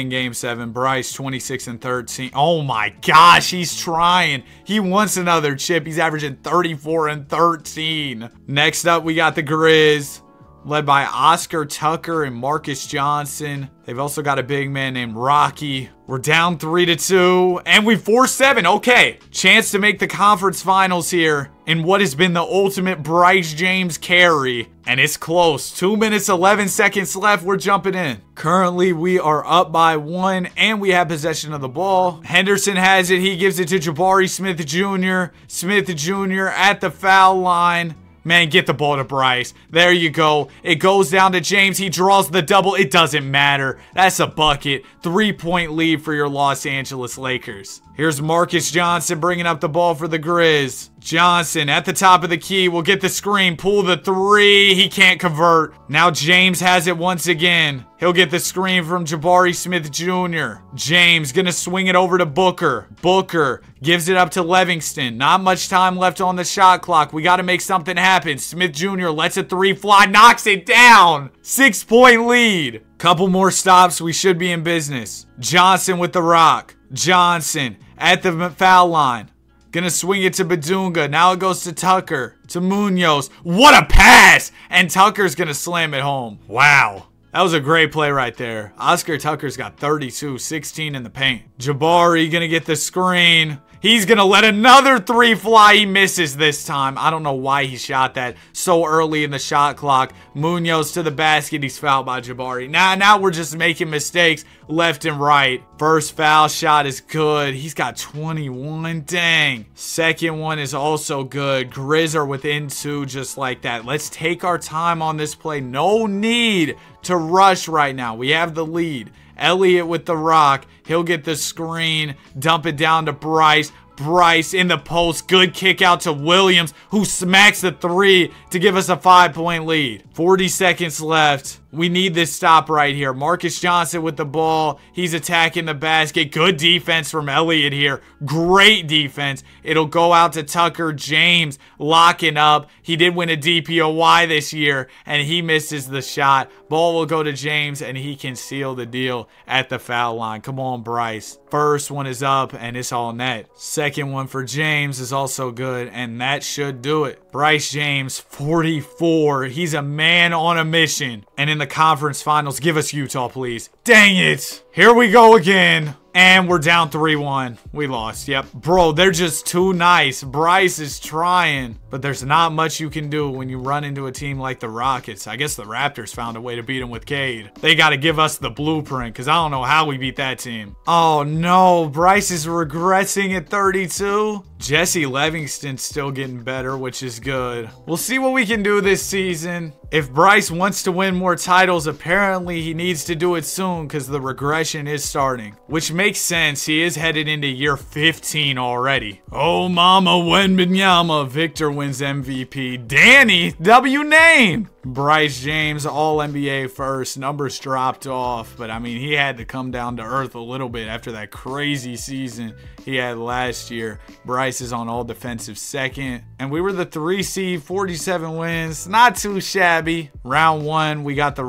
in game 7. Bryce, 26 and 13. Oh my gosh, he's trying. He wants another chip. He's averaging 34 and 13. Next up, we got the Grizz, led by Oscar Tucker and Marcus Johnson. They've also got a big man named Rocky. We're down 3-2, and we forced 7. Okay, chance to make the conference finals here in what has been the ultimate Bryce James carry, and it's close. 2 minutes, 11 seconds left. We're jumping in. Currently, we are up by 1, and we have possession of the ball. Henderson has it. He gives it to Jabari Smith Jr. Smith Jr. at the foul line. Man, get the ball to Bryce. There you go. It goes down to James. He draws the double. It doesn't matter. That's a bucket. 3-point lead for your Los Angeles Lakers. Here's Marcus Johnson bringing up the ball for the Grizz. Johnson at the top of the key will get the screen. Pull the 3. He can't convert. Now James has it once again. He'll get the screen from Jabari Smith Jr. James gonna swing it over to Booker. Booker gives it up to Livingston. Not much time left on the shot clock. We gotta make something happen. Smith Jr. lets a 3 fly. Knocks it down. 6-point lead. Couple more stops. We should be in business. Johnson with the rock. Johnson at the foul line. Gonna swing it to Badunga. Now it goes to Tucker. To Munoz. What a pass! And Tucker's gonna slam it home. Wow. That was a great play right there. Oscar Tucker's got 32, 16 in the paint. Jabari gonna get the screen. He's gonna let another 3 fly. He misses this time. I don't know why he shot that so early in the shot clock. Munoz to the basket. He's fouled by Jabari. Now we're just making mistakes left and right. First foul shot is good. He's got 21. Dang. Second one is also good. Grizz are within 2 just like that. Let's take our time on this play. No need to rush right now. We have the lead. Elliott with the rock. He'll get the screen. Dump it down to Bryce. Bryce in the post. Good kick out to Williams, who smacks the 3 to give us a 5-point lead. 40 seconds left. We need this stop right here. Marcus Johnson with the ball. He's attacking the basket. Good defense from Elliott here. Great defense. It'll go out to Tucker. James locking up. He did win a DPOY this year, and he misses the shot. Ball will go to James, and he can seal the deal at the foul line. Come on, Bryce. First one is up, and it's all net. Second one for James is also good, and that should do it. Bryce James, 44. He's a man on a mission. And in the conference finals, give us Utah, please. Dang it. Here we go again. And we're down 3-1. We lost. Yep. Bro, they're just too nice. Bryce is trying, but there's not much you can do when you run into a team like the Rockets. I guess the Raptors found a way to beat them with Cade. They got to give us the blueprint, because I don't know how we beat that team. Oh, no. Bryce is regressing at 32. Jesse Livingston's still getting better, which is good. We'll see what we can do this season. If Bryce wants to win more titles, apparently he needs to do it soon, because the regression is starting, which makes sense. He is headed into year 15 already. Oh, mama, Wembanyama. Victor wins MVP. Danny, W name. Bryce James, All-NBA first. Numbers dropped off, but I mean, he had to come down to earth a little bit after that crazy season he had last year. Bryce is on All-Defensive second, and we were the 3 seed, 47 wins. Not too shabby. Round 1, we got the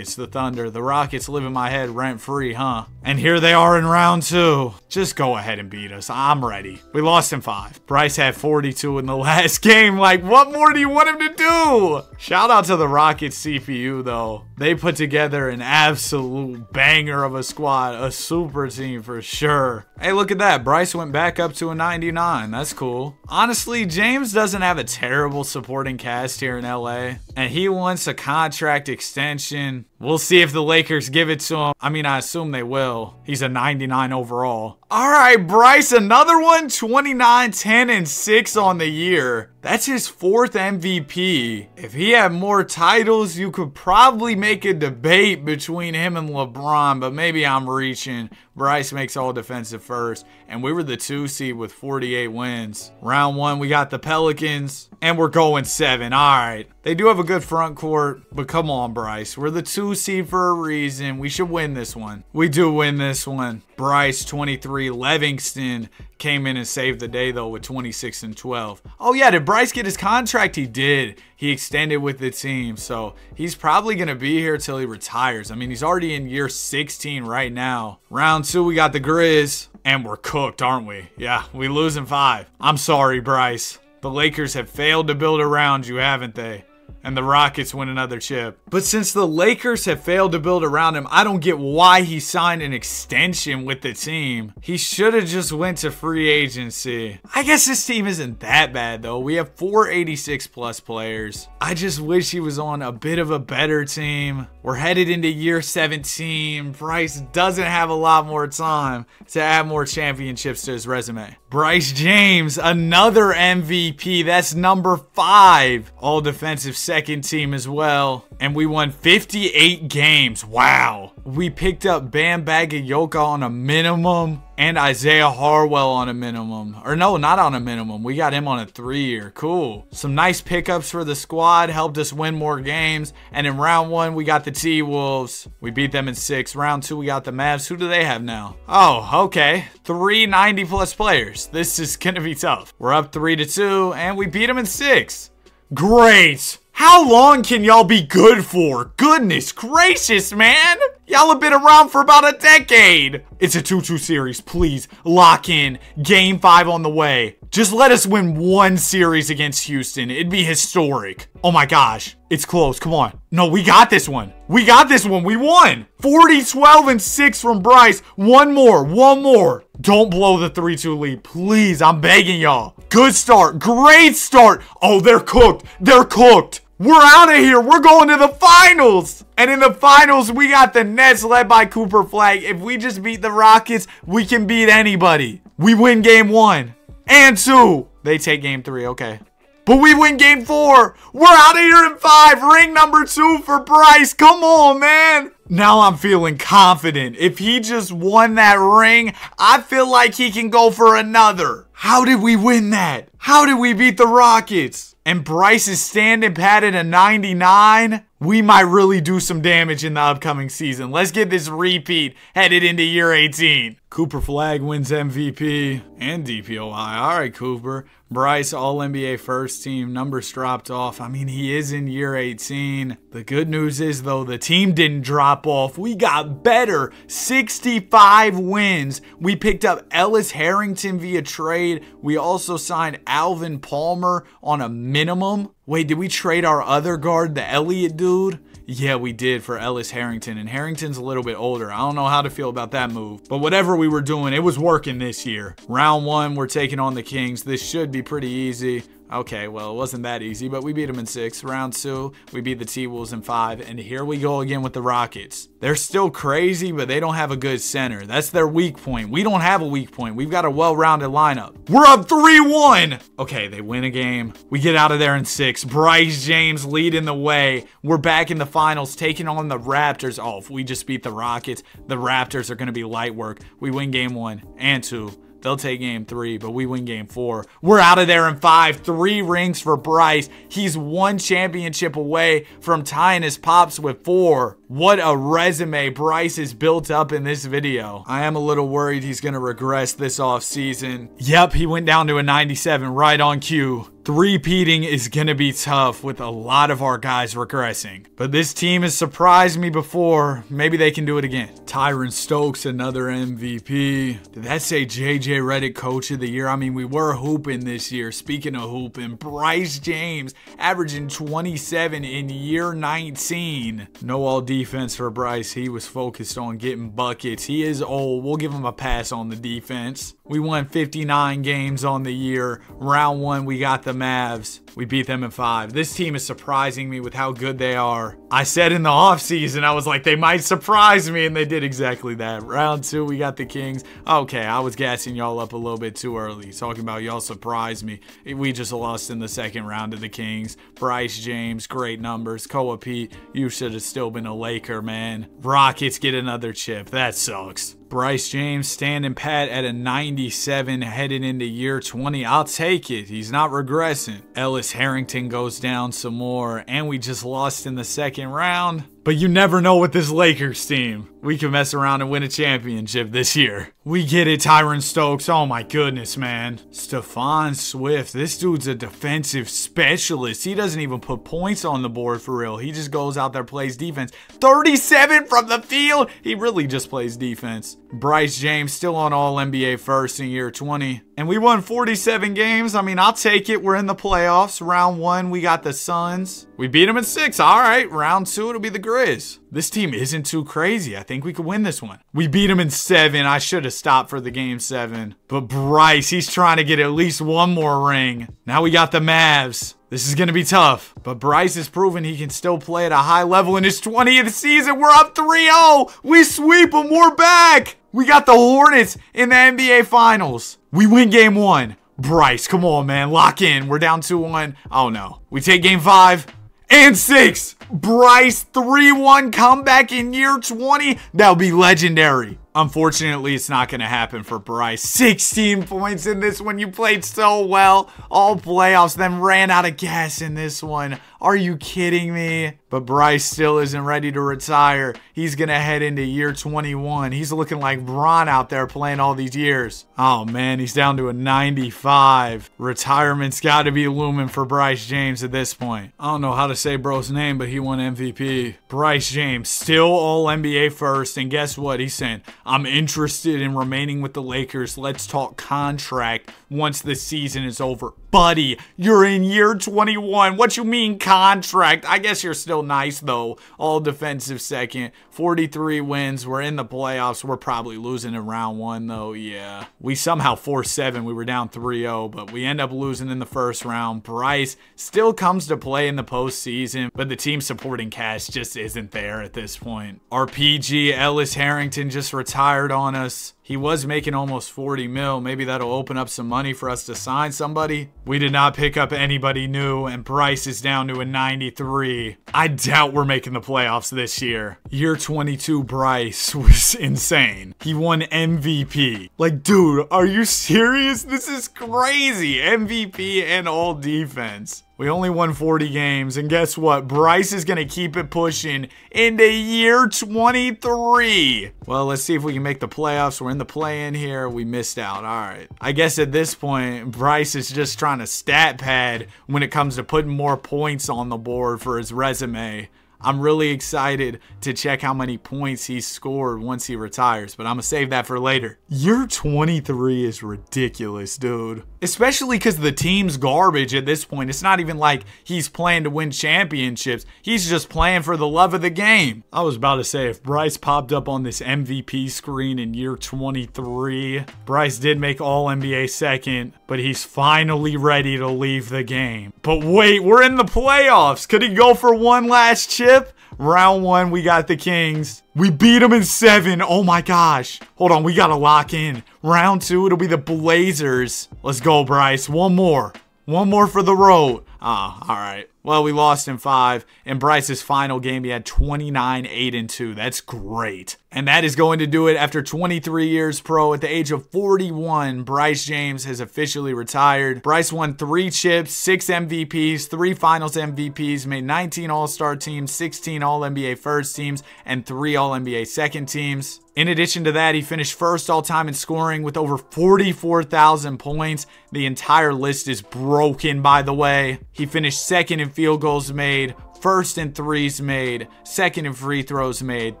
Thunder. The Rockets live in my head rent-free, huh? And here they are in round 2. Just go ahead and beat us. I'm ready. We lost in 5. Bryce had 42 in the last game. Like, what more do you want him to do? Shout out to the Rockets CPU, though. They put together an absolute banger of a squad. A super team for sure. Hey, look at that. Bryce went back up to a 99. That's cool. Honestly, James doesn't have a terrible supporting cast here in LA, and he wants a contract extension. We'll see if the Lakers give it to him. I mean, I assume they will. He's a 99 overall. All right, Bryce, another one. 29, 10, and 6 on the year. That's his 4th MVP. If he had more titles, you could probably make a debate between him and LeBron, but maybe I'm reaching. Bryce makes all defensive first, and we were the 2 seed with 48 wins. Round 1, we got the Pelicans, and we're going 7. All right. They do have a good front court, but come on, Bryce. We're the 2 seed for a reason. We should win this one. We do win this one. Bryce, 23. Livingston came in and saved the day, though, with 26 and 12. Oh, yeah. Did Bryce get his contract? He did. He extended with the team, so he's probably going to be here till he retires. I mean, he's already in year 16 right now. Round 2, we got the Grizz, and we're cooked, aren't we? Yeah, we lose in 5. I'm sorry, Bryce. The Lakers have failed to build around you, haven't they? And the Rockets win another chip. But since the Lakers have failed to build around him, I don't get why he signed an extension with the team. He should have just went to free agency. I guess this team isn't that bad, though. We have 486 plus players. I just wish he was on a bit of a better team. We're headed into year 17. Bryce doesn't have a lot more time to add more championships to his resume. Bryce James, another MVP. That's number 5. All defensive second team as well. And we won 58 games. Wow. We picked up Bam Bagayoko on a minimum and Isaiah Harwell on a minimum. Or no, not on a minimum. We got him on a 3-year. Cool. Some nice pickups for the squad. Helped us win more games. And in round 1, we got the T-Wolves. We beat them in 6. Round 2, we got the Mavs. Who do they have now? Oh, okay. 3 90-plus players. This is going to be tough. We're up 3-2, and we beat them in 6. Great. How long can y'all be good for? Goodness gracious, man. Y'all have been around for about a decade. It's a 2-2 series. Please lock in. Game 5 on the way. Just let us win 1 series against Houston. It'd be historic. Oh my gosh. It's close. Come on. No, we got this one. We got this one. We won. 40, 12, and 6 from Bryce. One more. Don't blow the 3-2 lead. Please, I'm begging y'all. Good start. Great start. Oh, they're cooked. They're cooked. We're out of here. We're going to the finals. And in the finals, we got the Nets led by Cooper Flag. If we just beat the Rockets, we can beat anybody. We win game 1 and 2. They take game 3. Okay. But we win game 4. We're out of here in 5. Ring number 2 for Bryce. Come on, man. Now I'm feeling confident. If he just won that ring, I feel like he can go for another. How did we win that? How did we beat the Rockets? And Bryce is standing pat at a 99. We might really do some damage in the upcoming season. Let's get this repeat headed into year 18. Cooper Flag wins MVP and DPOI. All right, Cooper. Bryce, All-NBA first team. Numbers dropped off. I mean, he is in year 18. The good news is, though, the team didn't drop off. We got better. 65 wins. We picked up Ellis Harrington via trade. We also signed Alvin Palmer on a minimum. Wait, did we trade our other guard, the Elliott dude? Yeah, we did for Ellis Harrington, and Harrington's a little bit older. I don't know how to feel about that move, but whatever we were doing, it was working this year. Round 1, we're taking on the Kings. This should be pretty easy. Okay, well, it wasn't that easy, but we beat them in 6. Round 2, we beat the T-Wolves in 5, and here we go again with the Rockets. They're still crazy, but they don't have a good center. That's their weak point. We don't have a weak point. We've got a well-rounded lineup. We're up 3-1. Okay, they win a game. We get out of there in 6. Bryce James leading the way. We're back in the finals, taking on the Raptors. Oh, if we just beat the Rockets, the Raptors are going to be light work. We win game 1 and 2. They'll take game 3, but we win game 4. We're out of there in 5. 3 rings for Bryce. He's 1 championship away from tying his pops with 4. What a resume Bryce has built up in this video. I am a little worried he's going to regress this offseason. Yep, he went down to a 97 right on cue. Three-peating is going to be tough with a lot of our guys regressing. But this team has surprised me before. Maybe they can do it again. Tyron Stokes, another MVP. Did that say JJ Redick Coach of the Year? I mean, we were hooping this year. Speaking of hooping, Bryce James averaging 27 in year 19. No all defense for Bryce. He was focused on getting buckets. He is old. We'll give him a pass on the defense. We won 59 games on the year. Round 1, we got the Mavs. We beat them in 5. This team is surprising me with how good they are. I said in the offseason, I was like, they might surprise me, and they did exactly that. Round 2, we got the Kings. Okay, I was gassing y'all up a little bit too early, talking about y'all surprised me. We just lost in the second round to the Kings. Bryce James, great numbers. Koa Pete, you should have still been a Laker, man. Rockets get another chip. That sucks. Bryce James standing pat at a 97 headed into year 20. I'll take it. He's not regressing. Ellis Harrington goes down some more, and we just lost in the second round. But you never know with this Lakers team. We can mess around and win a championship this year. We get it, Tyron Stokes. Oh my goodness, man. Stephon Swift. This dude's a defensive specialist. He doesn't even put points on the board for real. He just goes out there, plays defense. 37 from the field. He really just plays defense. Bryce James still on All-NBA first in year 20. And we won 47 games. I mean, I'll take it. We're in the playoffs. Round 1, we got the Suns. We beat them in 6. All right. Round 2, it'll be the Grizz. This team isn't too crazy. I think we could win this one. We beat them in 7. I should have stopped for the game 7. But Bryce, he's trying to get at least one more ring. Now we got the Mavs. This is going to be tough. But Bryce has proven he can still play at a high level in his 20th season. We're up 3-0. We sweep them. We're back. We got the Hornets in the NBA Finals. We win game 1. Bryce, come on, man. Lock in. We're down 2-1. Oh, no. We take game 5 and 6. Bryce, 3-1 comeback in year 20. That'll be legendary. Unfortunately, it's not going to happen for Bryce. 16 points in this one. You played so well all playoffs, then ran out of gas in this one. Are you kidding me? But Bryce still isn't ready to retire. He's going to head into year 21. He's looking like Bron out there playing all these years. Oh, man, he's down to a 95. Retirement's got to be looming for Bryce James at this point. I don't know how to say bro's name, but he won MVP. Bryce James, still All-NBA first. And guess what? He's saying, I'm interested in remaining with the Lakers. Let's talk contract once the season is over. Buddy, you're in year 21. What you mean contract? I guess you're still nice, though. All defensive second. 43 wins. We're in the playoffs. We're probably losing in round 1, though. Yeah. We somehow 4-7. We were down 3-0, but we end up losing in the first round. Bryce still comes to play in the postseason, but the team supporting cast just isn't there at this point. Our PG, Ellis Harrington, just retired on us. He was making almost 40 mil. Maybe that'll open up some money for us to sign somebody. We did not pick up anybody new, and Bryce is down to a 93. I doubt we're making the playoffs this year. Year 22 Bryce was insane. He won MVP. Like, dude, are you serious? This is crazy. MVP and all defense. We only won 40 games, and guess what? Bryce is going to keep it pushing into year 23. Well, let's see if we can make the playoffs. We're in the play-in here. We missed out. All right. I guess at this point, Bryce is just trying to stat pad when it comes to putting more points on the board for his resume. I'm really excited to check how many points he scored once he retires, but I'm going to save that for later. Year 23 is ridiculous, dude. Especially because the team's garbage at this point. It's not even like he's playing to win championships. He's just playing for the love of the game. I was about to say, if Bryce popped up on this MVP screen in year 23, Bryce did make All-NBA second, but he's finally ready to leave the game. But wait, we're in the playoffs. Could he go for one last chip? Round 1, we got the Kings. We beat them in 7. Oh my gosh. Hold on, we gotta lock in. Round 2, it'll be the Blazers. Let's go, Bryce. One more. One more for the road. Ah, all right. Well, we lost in 5. In Bryce's final game, he had 29, 8-2. That's great. And that is going to do it after 23 years pro. At the age of 41, Bryce James has officially retired. Bryce won 3 chips, 6 MVPs, 3 finals MVPs, made 19 All-Star teams, 16 All-NBA first teams, and 3 All-NBA second teams. In addition to that, he finished first all-time in scoring with over 44,000 points. The entire list is broken, by the way. He finished second in field goals made, first in threes made, second in free throws made,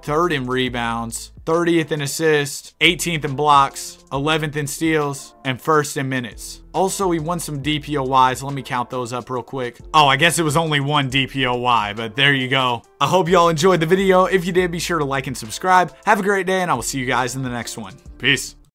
third in rebounds, 30th in assists, 18th in blocks, 11th in steals, and first in minutes. Also, he won some DPOYs. Let me count those up real quick. Oh, I guess it was only one DPOY, but there you go. I hope y'all enjoyed the video. If you did, be sure to like and subscribe. Have a great day, and I will see you guys in the next one. Peace.